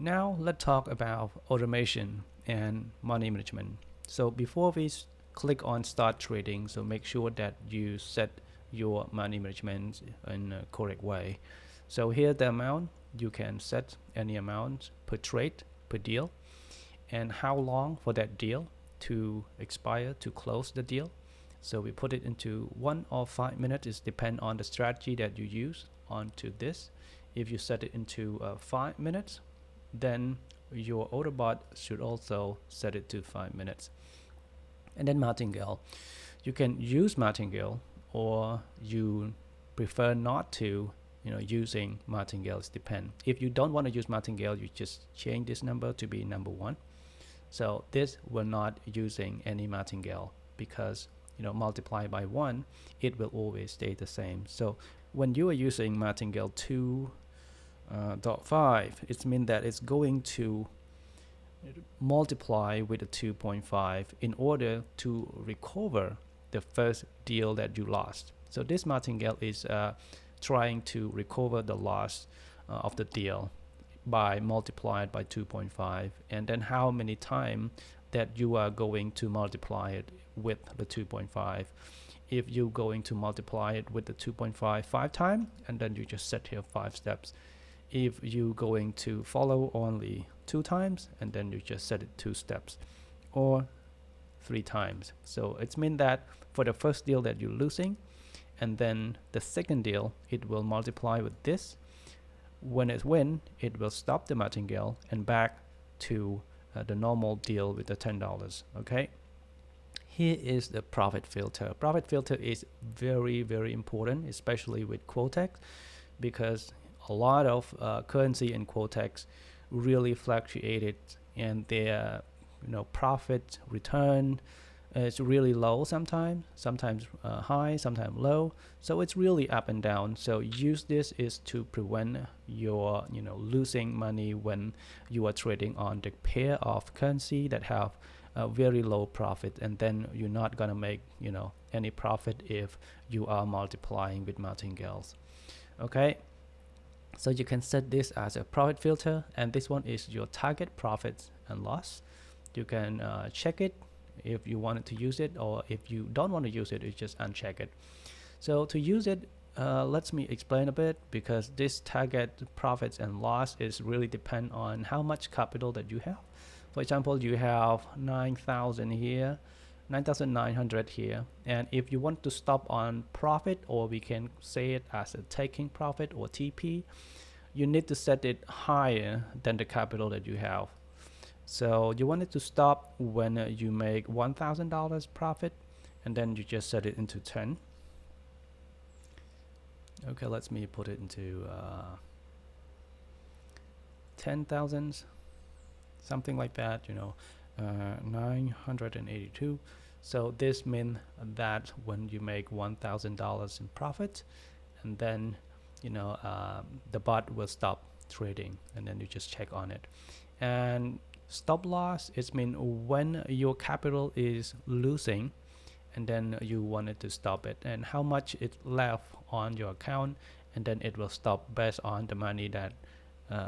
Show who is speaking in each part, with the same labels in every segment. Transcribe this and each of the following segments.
Speaker 1: Now let's talk about automation and money management. So before we click on start trading, so make sure that you set your money management in a correct way. So here the amount, you can set any amount per trade, per deal, and how long for that deal to expire, to close the deal. So we put it into 1 or 5 minutes. It depends on the strategy that you use onto this. If you set it into 5 minutes, then your Autobot should also set it to 5 minutes. And then Martingale. You can use Martingale, or you prefer not to, using Martingale. It depends. If you don't want to use Martingale, you just change this number to be number 1. So this we're not using any Martingale, because multiply by 1, it will always stay the same. So when you are using Martingale 2.5, it means that it's going to multiply with the 2.5 in order to recover the first deal that you lost. So this Martingale is trying to recover the loss of the deal by multiplied by 2.5, and then how many times that you are going to multiply it with the 2.5. If you're going to multiply it with the 2.5 5 times, and then you just set here 5 steps. If you're going to follow only 2 times, and then you just set it 2 steps, or 3 times. So it means that for the first deal that you're losing, and then the second deal, it will multiply with this. When it wins, it will stop the Martingale and back to the normal deal with the $10. Okay. Here is the profit filter. Profit filter is very, very important, especially with Quotex, because a lot of currency in Quotex really fluctuated, and their profit return is really low sometimes high, sometimes low. So it's really up and down. So use this is to prevent your losing money when you are trading on the pair of currency that have a very low profit, and then you're not gonna make any profit if you are multiplying with martingales. Okay, so you can set this as a profit filter, and this one is your target profits and loss. You can check it if you wanted to use it, or if you don't want to use it, you just uncheck it. So to use it, let me explain a bit, because this target profits and loss is really depend on how much capital that you have. For example, you have 9,000 here, 9,900 here, and if you want to stop on profit, or we can say it as a taking profit or TP, you need to set it higher than the capital that you have. So you want it to stop when you make $1,000 profit, and then you just set it into 10. Okay, let me put it into 10,000, something like that, 982. So this means that when you make $1,000 in profit, and then the bot will stop trading, and then you just check on it. And stop loss, it means when your capital is losing, and then you wanted to stop it, and how much it left on your account, and then it will stop based on the money that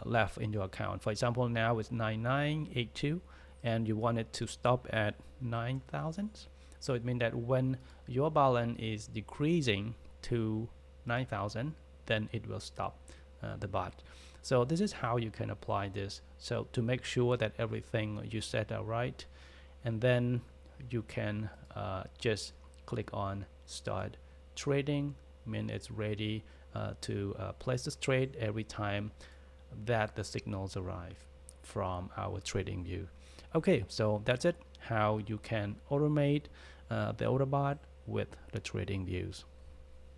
Speaker 1: left in your account. For example, now it's 9982, and you want it to stop at 9,000. So it means that when your balance is decreasing to 9,000, then it will stop the bot. So this is how you can apply this. So to make sure that everything you set are right, and then you can just click on start trading, mean it's ready to place this trade every time that the signals arrive from our trading view. Okay, so that's it, how you can automate the Autobot with the trading views.